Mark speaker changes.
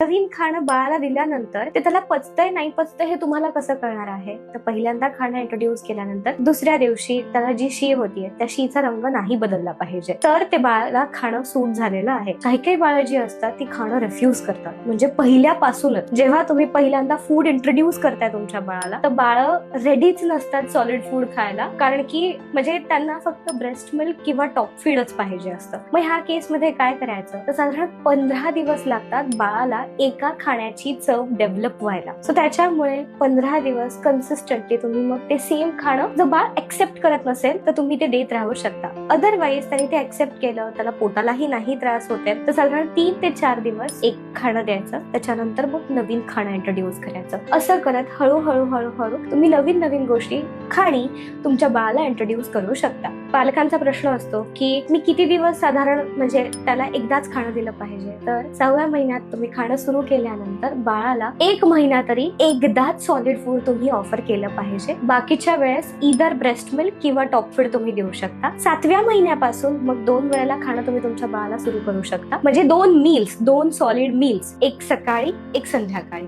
Speaker 1: नवीन खाणं बाळाला दिल्यानंतर ते त्याला पचतंय नाही पचतंय हे तुम्हाला कसं कळणार आहे? तर पहिल्यांदा खाणं इंट्रोड्यूस केल्यानंतर दुसऱ्या दिवशी त्याला जी शी होतीये त्या शीचा रंग नाही बदलला पाहिजे, तर ते बाळाला खाणं सूट झालेलं आहे. काही काही बाळं जी असतात ती खाणं रिफ्यूज करतात. म्हणजे पहिल्यापासूनच जेव्हा तुम्ही पहिल्यांदा फूड इंट्रोड्यूस करताय तुमच्या बाळाला, तर बाळं रेडीच नसतात सॉलिड फूड खायला, कारण की म्हणजे त्यांना फक्त ब्रेस्ट मिल्क किंवा टॉप फीडच पाहिजे असतं. मग ह्या केसमध्ये काय करायचं, तर साधारण 15 दिवस लागतात बाळाला एका खाण्याची चव डेव्हलप व्हायला. सो त्याच्यामुळे 15 दिवस कन्सिस्टंटली तुम्ही मग ते सेम खाणं, जर बाळ ऍक्सेप्ट करत नसेल तर तुम्ही ते देत राहू शकता. अदरवाईज त्यांनी ते ऍक्सेप्ट केलं, त्याला पोटालाही नाही त्रास होते, तर साधारण 3 ते 4 दिवस एक खाणं द्यायचं, त्याच्यानंतर मग नवीन खाणं इंट्रोड्यूस करायचं. असं करत हळूहळू हळूहळू तुम्ही नवीन नवीन गोष्टी खाणी तुमच्या बाळाला इंट्रोड्यूस करू शकता. पालकांचा प्रश्न असतो की मी किती दिवस साधारण म्हणजे त्याला एकदाच खाणं दिलं पाहिजे, तर 6व्या महिन्यात तुम्ही खाणं सुरू केल्यानंतर बाळाला 1 महिना तरी एकदाच सॉलिड फूड तुम्ही ऑफर केलं पाहिजे. बाकीच्या वेळेस इदर ब्रेस्ट मिल्क किंवा टॉप फीड तुम्ही देऊ शकता. 7व्या महिन्यापासून मग 2 वेळेला खाणं तुम्ही तुमच्या बाळाला सुरू करू शकता. म्हणजे 2 मील्स, 2 सॉलिड मील्स, एक सकाळी एक संध्याकाळी.